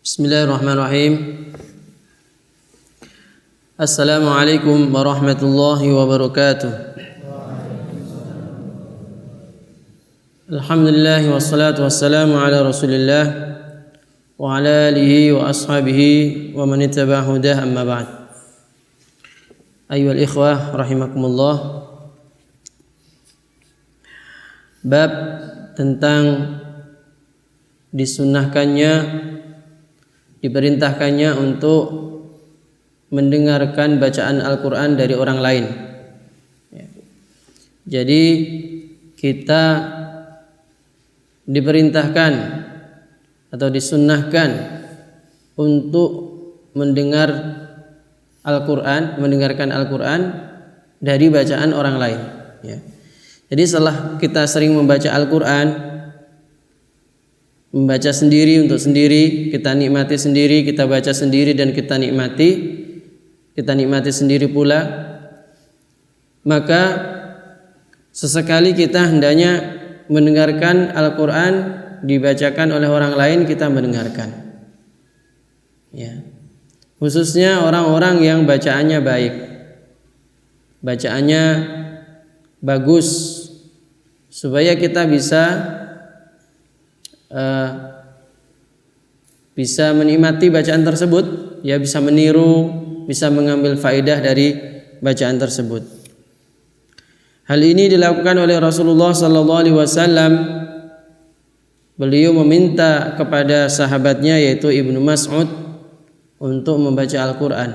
Bismillahirrahmanirrahim. Assalamualaikum warahmatullahi wabarakatuh. Alhamdulillah wassalatu wassalamu ala Rasulillah wa ala alihi wa ashabihi wa man ittaba'a hudah, amma ba'd. Ayyuhal ikhwah rahimakumullah. Bab tentang diperintahkannya untuk mendengarkan bacaan Al-Quran dari orang lain. Jadi kita diperintahkan atau disunnahkan untuk mendengarkan Al-Quran dari bacaan orang lain. Jadi setelah kita sering membaca Al-Quran, membaca sendiri untuk sendiri, kita nikmati sendiri, kita baca sendiri dan kita nikmati sendiri pula, maka sesekali kita hendaknya mendengarkan Al-Quran dibacakan oleh orang lain, kita mendengarkan. Khususnya orang-orang yang bacaannya baik, bacaannya bagus, supaya kita bisa menikmati bacaan tersebut, bisa meniru, bisa mengambil faedah dari bacaan tersebut. Hal ini dilakukan oleh Rasulullah sallallahu alaihi wasallam. Beliau meminta kepada sahabatnya yaitu Ibnu Mas'ud untuk membaca Al-Quran.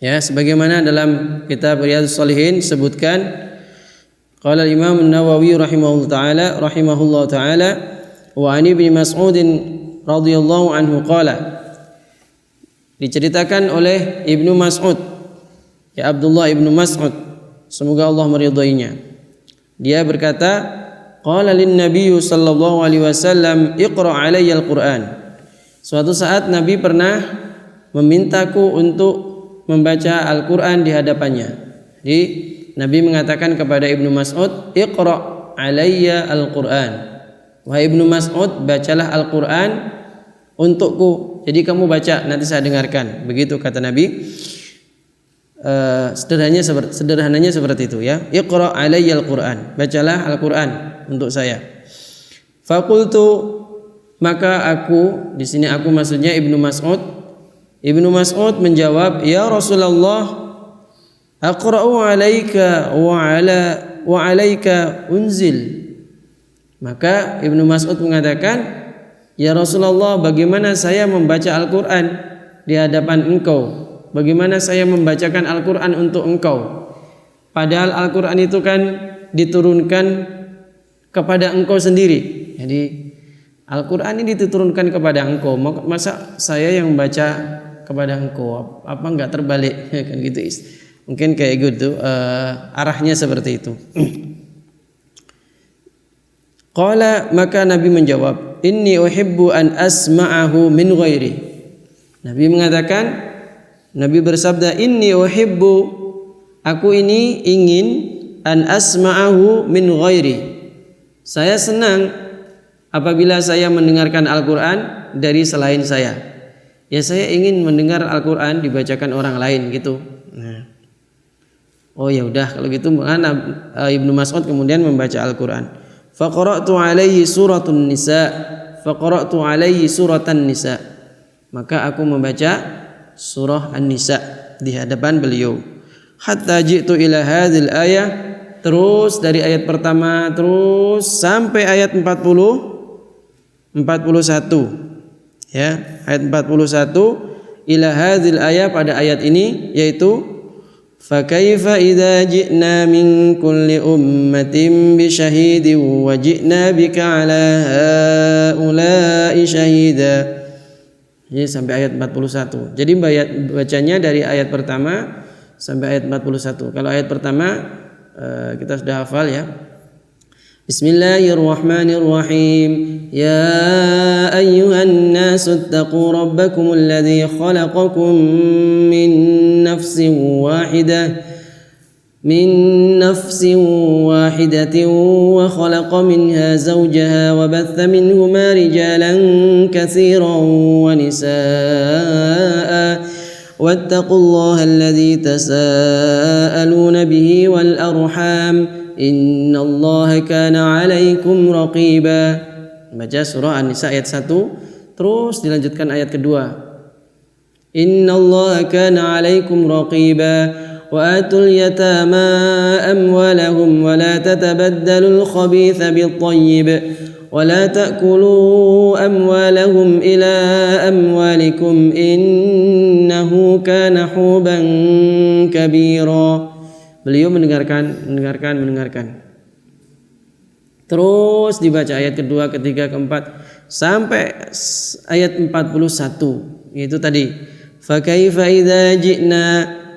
Sebagaimana dalam kitab Riyadhus Shalihin sebutkan, qala Imam An-Nawawi rahimahullah ta'ala wa an Ibnu Mas'ud radhiyallahu anhu qala, diceritakan oleh Ibnu Mas'ud, Abdullah Ibnu Mas'ud, semoga Allah meridhoinya. Dia berkata, qala lin Nabi sallallahu alaihi wasallam iqra alayya al-Quran. Suatu saat Nabi pernah memintaku untuk membaca Al-Quran di hadapannya. Jadi Nabi mengatakan kepada Ibnu Mas'ud, iqra alayya al-Quran. Wahai Ibnu Mas'ud, bacalah Al-Quran untukku. Jadi kamu baca, nanti saya dengarkan. Begitu kata Nabi. Sederhananya seperti itu, Iqra alayya al-Quran. Bacalah Al-Quran untuk saya. Faqultu, maka aku, di sini aku maksudnya Ibnu Mas'ud. Ibnu Mas'ud menjawab, ya Rasulullah, aqra'u alayka wa alayka unzil. Maka Ibnu Mas'ud mengatakan, ya Rasulullah, bagaimana saya membaca Al-Quran di hadapan engkau? Bagaimana saya membacakan Al-Quran untuk engkau? Padahal Al-Quran itu kan diturunkan kepada engkau sendiri. Jadi Al-Quran ini diturunkan kepada engkau, masa saya yang membaca kepada engkau? Apa enggak terbalik? Kan gitu. Mungkin kayak gitu, arahnya seperti itu. Qala, maka Nabi menjawab, inni uhibbu an asma'ahu min ghairi. Nabi mengatakan, Nabi bersabda, inni uhibbu, aku ini ingin, an asma'ahu min ghairi, saya senang apabila saya mendengarkan Al-Quran dari selain saya. Saya ingin mendengar Al-Quran dibacakan orang lain gitu. Oh ya udah, kalau gitu Ibnu Mas'ud kemudian membaca Al-Quran. Faqara'tu alaihi suratan nisa. Maka aku membaca surah An-Nisa di hadapan beliau. Hatta ji'tu ila hadhil ayah, terus dari ayat pertama terus sampai ayat 41. Ayat 41 ila hadhil ayah, pada ayat ini yaitu fa kaifa idza ji'na min kulli ummatin bi syahidin wa ji'na bika ala haula'i syahida. Jadi sampai ayat 41. Jadi bacanya dari ayat pertama sampai ayat 41. Kalau ayat pertama kita sudah hafal, Bismillahirrahmanirrahim. Ya ayyuhan nasu attaqu rabbakum alladhi khalaqakum min nafsin wahidah من نفس واحدة وخلق منها زوجها وبث منهما رجالا كثيرا ونساء واتقوا الله الذي تساءلون به والأرحام إن الله كان عليكم رقيبا. Baca surah An-Nisa ayat 1, terus dilanjutkan ayat kedua. Innallaha kana 'alaikum raqiba وآتوا اليتامى أموالهم ولا تتبدلوا الخبيث بالطيب ولا تأكلوا أموالهم إلى أموالكم إنه كان حوبا كبيرا. Beliau mendengarkan. Terus dibaca ayat kedua, ketiga, keempat sampai ayat 41. Itu tadi.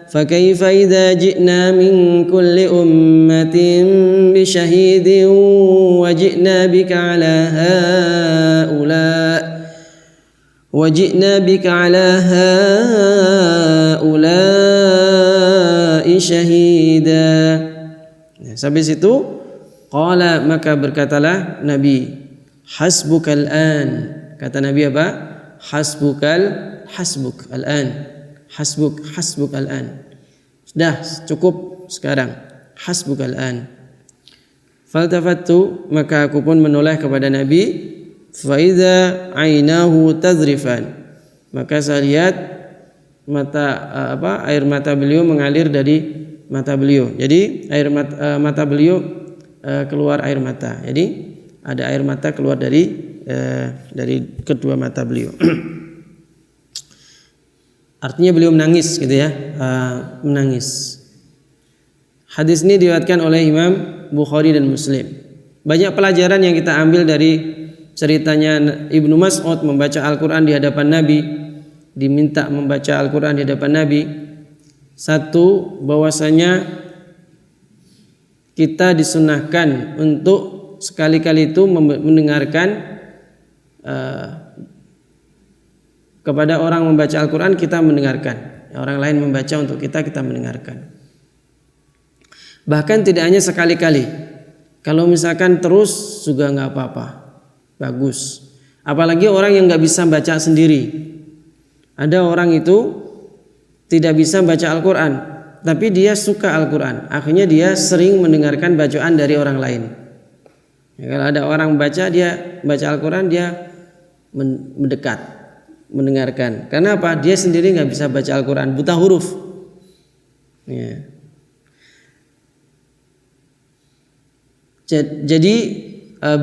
فكيف إذا جئنا من كل أمة بشهيد وجئنا بك على هؤلاء شهيدا. Sampai situ, qala, maka berkatalah Nabi, hasbukal an. Kata Nabi apa? Hasbuk al-an. Hasbuk al-an. Sudah cukup sekarang. Hasbuk al-an. Faltafattu, maka aku pun menoleh kepada Nabi. Fa idza ainahu tazrifan. Maka saya lihat air mata beliau mengalir dari mata beliau. Jadi air mata beliau keluar air mata. Jadi ada air mata keluar dari kedua mata beliau. Artinya beliau menangis gitu ya, menangis. Hadis ini diriwayatkan oleh Imam Bukhari dan Muslim. Banyak pelajaran yang kita ambil dari ceritanya Ibnu Mas'ud membaca Al-Quran di hadapan Nabi, diminta membaca Al-Quran di hadapan Nabi. Satu, bahwasanya kita disunahkan untuk sekali-kali itu mendengarkan kepada orang membaca Al-Quran, kita mendengarkan. Orang lain membaca untuk kita mendengarkan. Bahkan tidak hanya sekali-kali. Kalau misalkan terus juga nggak apa-apa, bagus. Apalagi orang yang nggak bisa baca sendiri. Ada orang itu tidak bisa baca Al-Quran, tapi dia suka Al-Quran. Akhirnya dia sering mendengarkan bacaan dari orang lain. Ya, kalau ada orang baca Al-Quran, dia mendekat, mendengarkan. Karena apa? Dia sendiri nggak bisa baca Al-Quran, buta huruf. Ya. Jadi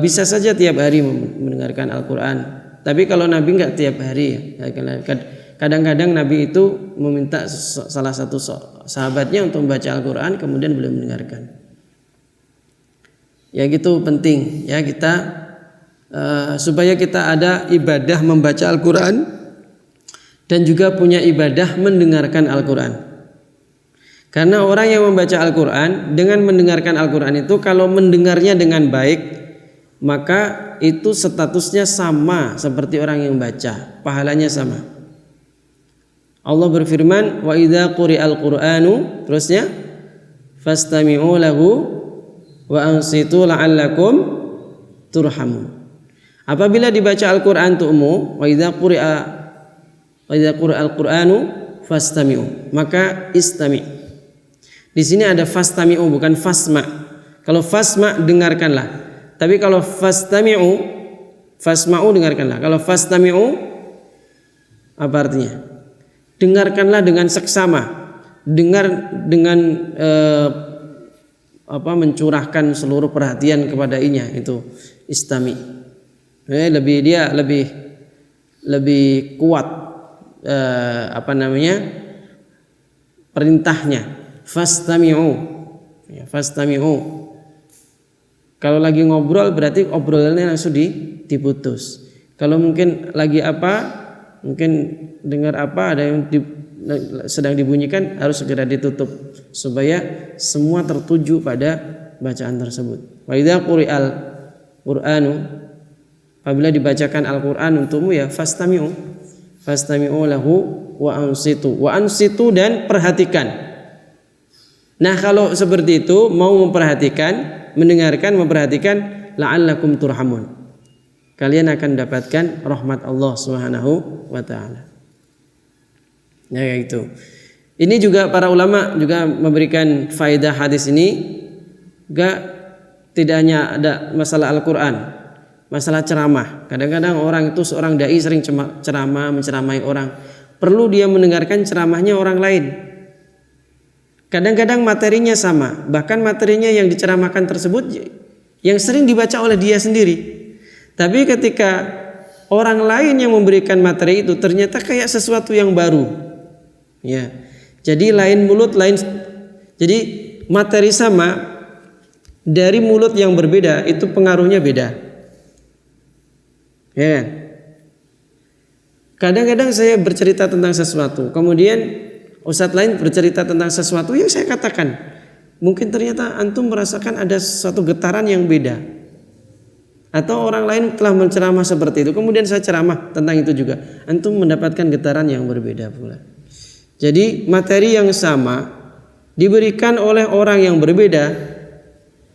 bisa saja tiap hari mendengarkan Al-Quran. Tapi kalau Nabi nggak tiap hari. Ya. Kadang-kadang Nabi itu meminta salah satu sahabatnya untuk membaca Al-Quran, kemudian beliau mendengarkan. Ya gitu, penting ya kita supaya kita ada ibadah membaca Al-Quran dan juga punya ibadah mendengarkan Al-Quran. Karena orang yang membaca Al-Quran dengan mendengarkan Al-Quran itu, kalau mendengarnya dengan baik, maka itu statusnya sama seperti orang yang baca, pahalanya sama. Allah berfirman, wa idza quri'al Qur'anu, terusnya fastami'u lahu wa ansitu la'allakum turhamun. Apabila dibaca Al-Quran tu'mu, wa idza quri'al Qur'anu fastami'u, maka istami'. Di sini ada fastami'u, bukan fasma'. Kalau fasma' dengarkanlah. Tapi kalau fasma'u dengarkanlah. Kalau fastami'u apa artinya? Dengarkanlah dengan seksama. Dengar dengan mencurahkan seluruh perhatian kepadanya, itu istami'. Lebih kuat perintahnya. Fastami'u. Ya, fastami'u. Kalau lagi ngobrol berarti obrolannya langsung diputus. Kalau mungkin lagi mungkin dengar ada yang sedang dibunyikan, harus segera ditutup supaya semua tertuju pada bacaan tersebut. Wa idza quri'al Qur'anu, apabila dibacakan Al-Quran untukmu, ya fastami'u lahu wa ansitu dan perhatikan. Nah, kalau seperti itu mau memperhatikan, mendengarkan, memperhatikan, la'allakum turhamun. Kalian akan mendapatkan rahmat Allah Subhanahu wa taala. Ya, kayak gitu. Ini juga para ulama juga memberikan faedah hadis ini. Tidak hanya ada masalah Al-Qur'an, masalah ceramah. Kadang-kadang orang itu seorang dai sering ceramah, menceramai orang. Perlu dia mendengarkan ceramahnya orang lain. Kadang-kadang materinya sama, bahkan materinya yang diceramahkan tersebut yang sering dibaca oleh dia sendiri. Tapi ketika orang lain yang memberikan materi itu ternyata kayak sesuatu yang baru. Ya. Jadi lain mulut, jadi materi sama dari mulut yang berbeda itu pengaruhnya beda. Ya. Kadang-kadang saya bercerita tentang sesuatu, kemudian ustadz lain bercerita tentang sesuatu yang saya katakan. Mungkin ternyata antum merasakan ada suatu getaran yang beda. Atau orang lain telah menceramah seperti itu, kemudian saya ceramah tentang itu juga. Antum mendapatkan getaran yang berbeda pula. Jadi materi yang sama diberikan oleh orang yang berbeda,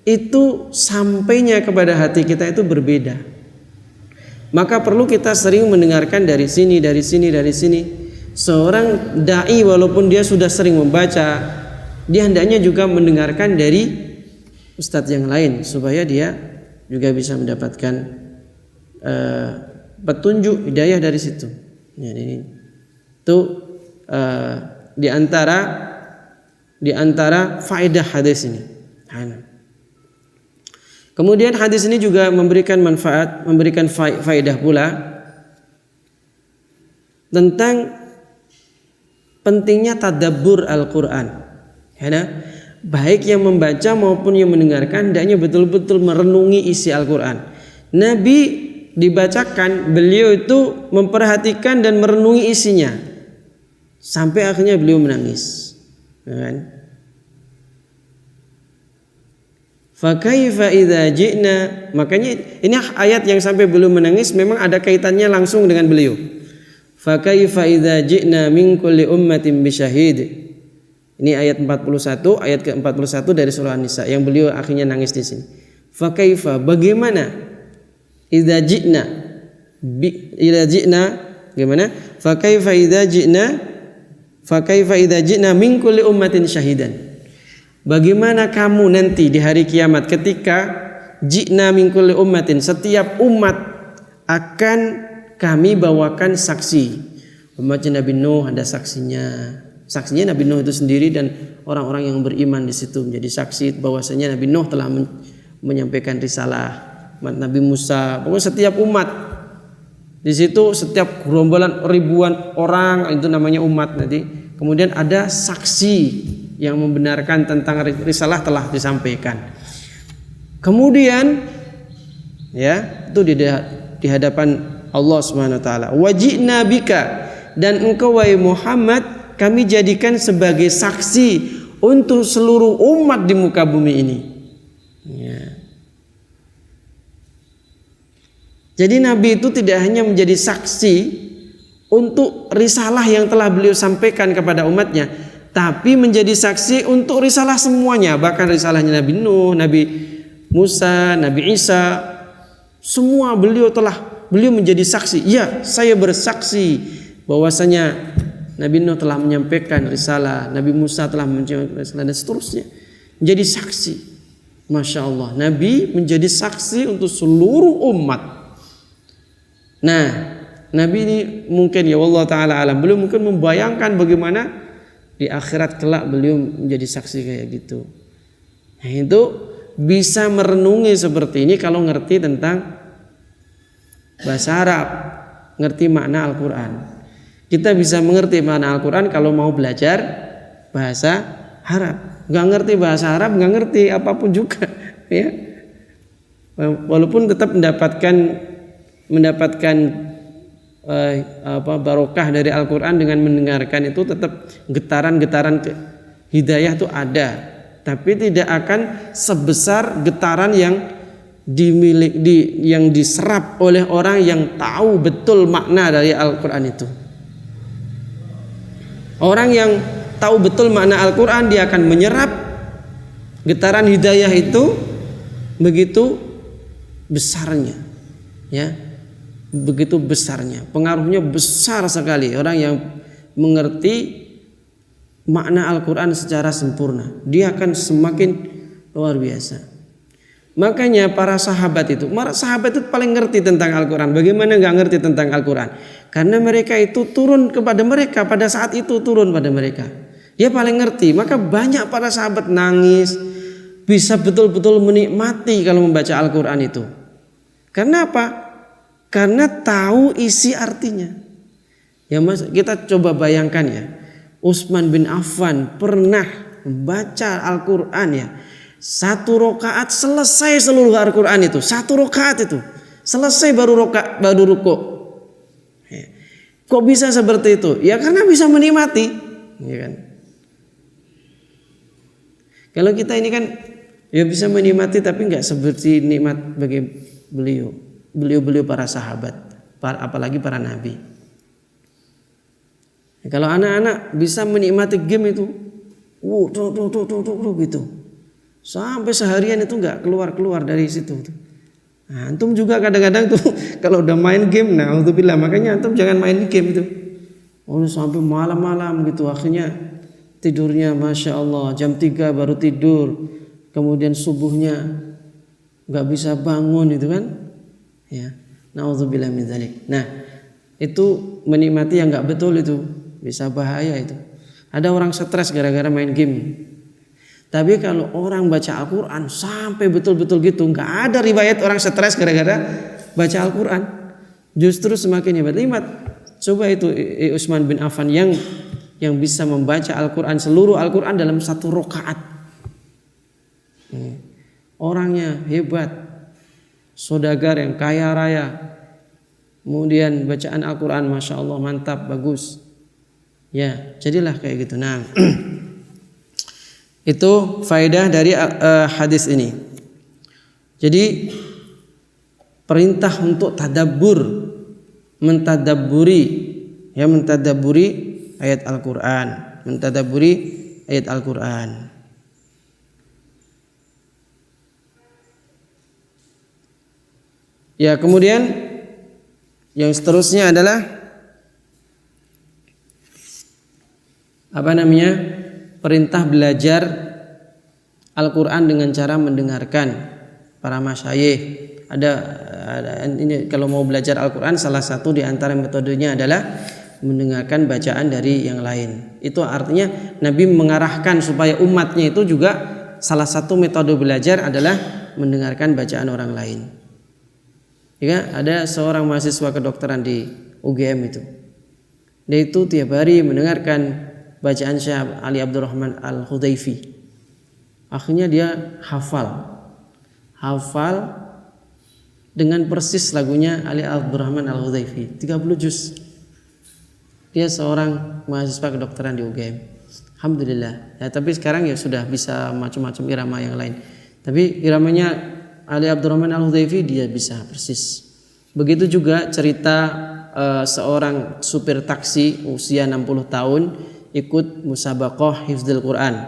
itu sampainya kepada hati kita itu berbeda. Maka perlu kita sering mendengarkan dari sini. Seorang dai walaupun dia sudah sering membaca, dia hendaknya juga mendengarkan dari ustadz yang lain supaya dia juga bisa mendapatkan petunjuk hidayah dari situ. Jadi itu di antara faedah hadis ini. Kemudian hadis ini juga memberikan manfaat, memberikan faedah pula tentang pentingnya tadabbur Al-Quran. Baik yang membaca maupun yang mendengarkan hendaknya betul-betul merenungi isi Al-Quran. Nabi dibacakan, beliau itu memperhatikan dan merenungi isinya sampai akhirnya beliau menangis. Fakaifa idza ji'na, makanya ini ayat yang sampai beliau menangis memang ada kaitannya langsung dengan beliau. Fakaifa idza ji'na min kulli ummatin bisyahid. Ini ayat 41, ayat ke-41 dari surah An-Nisa yang beliau akhirnya nangis di sini. Fakaifa, bagaimana? Idza ji'na gimana? Fakaifa idza ji'na min kulli ummatin syahidan. Bagaimana kamu nanti di hari kiamat ketika ji'na min kulli ummatin, setiap umat akan kami bawakan saksi. Umatnya Nabi Nuh ada saksinya. Saksinya Nabi Nuh itu sendiri dan orang-orang yang beriman di situ menjadi saksi bahwasanya Nabi Nuh telah menyampaikan risalah. Nabi Musa, pokoknya setiap umat di situ, setiap gerombolan ribuan orang itu namanya umat nanti. Kemudian ada saksi yang membenarkan tentang risalah telah disampaikan. Kemudian ya itu di hadapan Allah Subhanahu wa taala. Wajibna bika, dan engkau wahai Muhammad kami jadikan sebagai saksi untuk seluruh umat di muka bumi ini. Ya. Jadi Nabi itu tidak hanya menjadi saksi untuk risalah yang telah beliau sampaikan kepada umatnya, tapi menjadi saksi untuk risalah semuanya, bahkan risalahnya Nabi Nuh, Nabi Musa, Nabi Isa, semua beliau menjadi saksi. Ya, saya bersaksi bahwasanya Nabi Nuh telah menyampaikan risalah, Nabi Musa telah menyampaikan risalah, dan seterusnya. Menjadi saksi. Masya Allah, Nabi menjadi saksi untuk seluruh umat. Nah, Nabi ini mungkin ya Allah Ta'ala alam, beliau mungkin membayangkan bagaimana di akhirat kelak beliau menjadi saksi kayak gitu. Nah, itu bisa merenungi seperti ini kalau ngerti tentang bahasa Arab, ngerti makna Al-Quran. Kita bisa mengerti makna Al-Quran kalau mau belajar bahasa Arab. Gak ngerti bahasa Arab, gak ngerti apapun juga, ya. Walaupun tetap mendapatkan barokah dari Al-Quran dengan mendengarkan itu, tetap getaran-getaran hidayah itu ada, tapi tidak akan sebesar getaran yang diserap oleh orang yang tahu betul makna dari Al-Quran itu. Orang yang tahu betul makna Al-Quran, dia akan menyerap Getaran hidayah itu begitu besarnya, ya, begitu besarnya, pengaruhnya besar sekali. Orang yang mengerti makna Al-Quran secara sempurna, dia akan semakin luar biasa. Makanya para sahabat itu paling ngerti tentang Al-Quran. Bagaimana nggak ngerti tentang Al-Quran? Karena mereka itu turun kepada mereka, pada saat itu turun pada mereka. Dia paling ngerti. Maka banyak para sahabat nangis, bisa betul-betul menikmati kalau membaca Al-Quran itu. Karena apa? Karena tahu isi artinya. Ya Mas, kita coba bayangkan ya, Utsman bin Affan pernah membaca Al-Quran ya, 1 rakaat selesai seluruh Al-Quran itu. 1 rakaat itu selesai baru rukuk. Ya. Kok bisa seperti itu? Ya karena bisa menikmati, ya kan? Kalau kita ini kan ya bisa menikmati, tapi nggak seperti nikmat bagi beliau para sahabat, apalagi para nabi. Ya, kalau anak-anak bisa menikmati game itu, gitu. Sampai seharian itu nggak keluar dari situ. Nah, antum juga kadang-kadang tuh kalau udah main game, nah untuk bilang makanya antum jangan main game itu. Sampai malam-malam gitu, akhirnya tidurnya masya Allah jam 3 baru tidur, kemudian subuhnya nggak bisa bangun itu kan? Ya, naudzubillah min dzalik. Nah, itu menikmati yang nggak betul itu bisa bahaya itu. Ada orang stres gara-gara main game. Tapi kalau orang baca Al-Quran sampai betul-betul gitu, nggak ada riwayat orang stres gara-gara baca Al-Quran. Justru semakin hebat. Lihat, coba itu Utsman bin Affan yang bisa membaca Al-Quran, seluruh Al-Quran dalam 1 rakaat. Orangnya hebat, saudagar yang kaya raya. Kemudian bacaan Al-Quran masya Allah mantap, bagus. Ya, jadilah kayak gitu. Nah. Itu faedah dari hadis ini. Jadi perintah untuk tadabbur, mentadabburi ayat Al-Quran, Ya, kemudian yang seterusnya adalah perintah belajar Al-Quran dengan cara mendengarkan para masyayikh. Ada ini kalau mau belajar Al-Quran, salah satu di antara metodenya adalah mendengarkan bacaan dari yang lain. Itu artinya Nabi mengarahkan supaya umatnya itu juga salah satu metode belajar adalah mendengarkan bacaan orang lain. Ya, ada seorang mahasiswa kedokteran di UGM itu. Dia itu tiap hari mendengarkan bacaan Syekh Ali Abdurrahman Al-Hudayfi. Akhirnya dia hafal dengan persis lagunya Ali Abdurrahman Al-Hudayfi, 30 juz. Dia seorang mahasiswa kedokteran di UGM. Alhamdulillah. Ya, tapi sekarang ya sudah bisa macam-macam irama yang lain. Tapi iramanya Ali Abdurrahman Al-Hudayfi dia bisa persis. Begitu juga cerita seorang supir taksi usia 60 tahun ikut musabaqah hifdzul Quran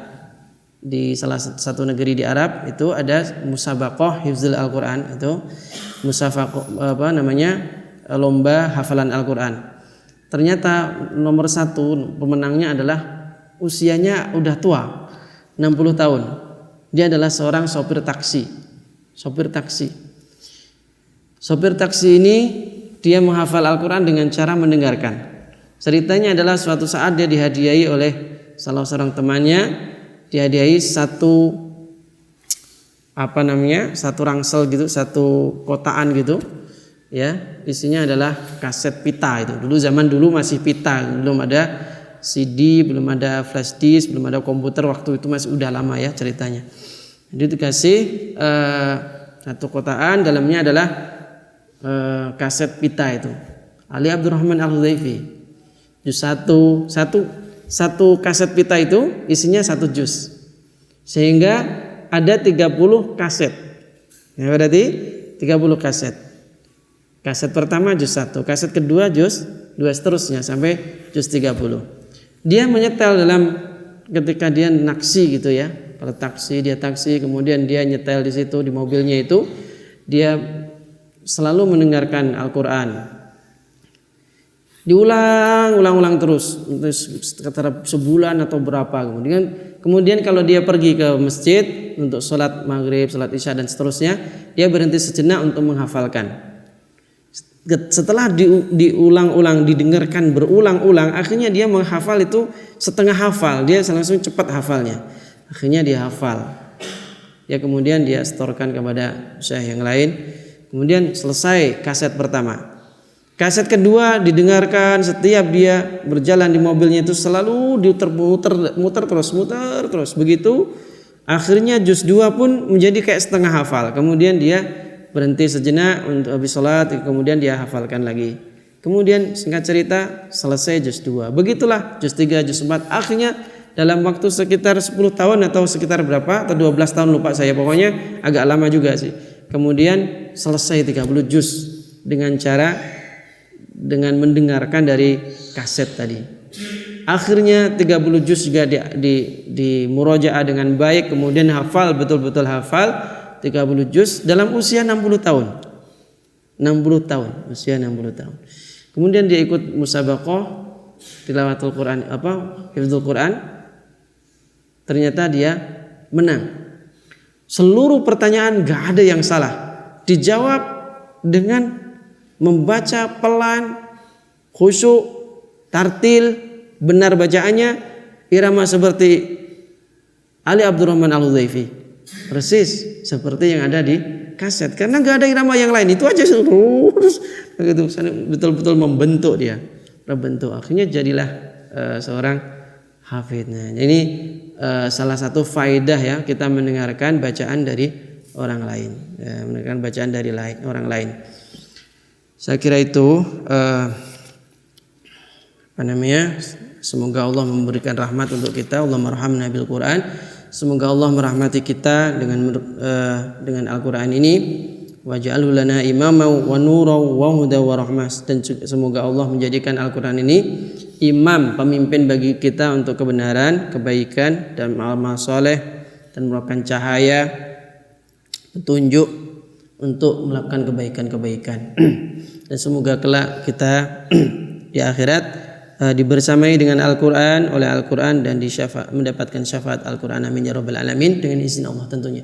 di salah satu negeri di Arab. Itu ada musabaqah hifdzul Al-Quran, itu lomba hafalan Al-Quran. Ternyata nomor 1 pemenangnya adalah usianya udah tua, 60 tahun. Dia adalah seorang sopir taksi. Sopir taksi ini dia menghafal Al-Quran dengan cara mendengarkan. Ceritanya adalah suatu saat dia dihadiahi oleh salah seorang temannya, dihadiahi satu rangsel gitu, satu kotaan gitu, ya, isinya adalah kaset pita itu. Zaman dulu masih pita, belum ada CD, belum ada flash disk, belum ada komputer, waktu itu masih udah lama ya ceritanya. Jadi dikasih satu kotaan, dalamnya adalah kaset pita itu. Ali Abdurrahman Al-Hudayfi. Juz satu kaset pita itu isinya 1 juz. Sehingga ada 30 kaset. Ya, berarti 30 kaset. Kaset pertama juz 1, kaset kedua juz 2, seterusnya sampai juz 30. Dia menyetel ketika dia naksi gitu ya, Kalau taksi, kemudian dia nyetel di situ di mobilnya itu, dia selalu mendengarkan Al-Qur'an. Diulang terus sekitar sebulan atau berapa. Kemudian kalau dia pergi ke masjid untuk sholat maghrib, sholat isya dan seterusnya, dia berhenti sejenak untuk menghafalkan. Setelah diulang-ulang, didengarkan berulang-ulang, akhirnya dia menghafal itu setengah hafal, dia langsung cepat hafalnya. Akhirnya dia hafal. Ya kemudian dia setorkan kepada syekh yang lain. Kemudian selesai kaset pertama. Kaset kedua didengarkan, setiap dia berjalan di mobilnya itu selalu muter terus. Begitu akhirnya juz 2 pun menjadi kayak setengah hafal. Kemudian dia berhenti sejenak untuk habis sholat, kemudian dia hafalkan lagi. Kemudian singkat cerita selesai juz 2. Begitulah juz 3, juz 4. Akhirnya dalam waktu sekitar 10 tahun atau sekitar berapa atau 12 tahun lupa saya, pokoknya agak lama juga sih. Kemudian selesai 30 juz dengan mendengarkan dari kaset tadi. Akhirnya 30 juz juga di murojaah dengan baik, kemudian betul-betul hafal 30 juz dalam usia 60 tahun. Usia 60 tahun. Kemudian dia ikut musabaqah tilawatul Quran, hifdzul Quran. Ternyata dia menang. Seluruh pertanyaan gak ada yang salah. Dijawab dengan membaca pelan, khusyuk, tartil, benar bacaannya, irama seperti Ali Abdurrahman Al-Hudzaifi, persis seperti yang ada di kaset. Karena nggak ada irama yang lain, itu aja terus begitu, betul-betul membentuk dia, akhirnya jadilah seorang hafidz. Nah, ini salah satu faidah ya, kita mendengarkan bacaan dari orang lain, mendengarkan bacaan dari orang lain. Saya kira itu semoga Allah memberikan rahmat untuk kita. Allahumma arhamna bil Quran. Semoga Allah merahmati kita dengan Al-Quran ini. Waj'alhu lana imama wa nura wa huda wa rahmah. Dan semoga Allah menjadikan Al-Quran ini imam, pemimpin bagi kita untuk kebenaran, kebaikan dan amal saleh, dan merupakan cahaya, petunjuk untuk melakukan kebaikan-kebaikan. Dan semoga kelak kita di akhirat dibersamai dengan Al-Quran, oleh Al-Quran, dan mendapatkan syafaat Al-Quran. Amin ya rabbal alamin, dengan izin Allah tentunya.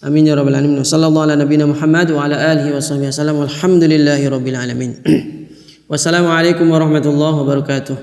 Amin ya rabbal alamin. Sallallahu ala nabiyina Muhammad wa ala alihi wa sahbihi wasallam. Walhamdulillahi rabbil alamin. Wassalamualaikum warahmatullahi wabarakatuh.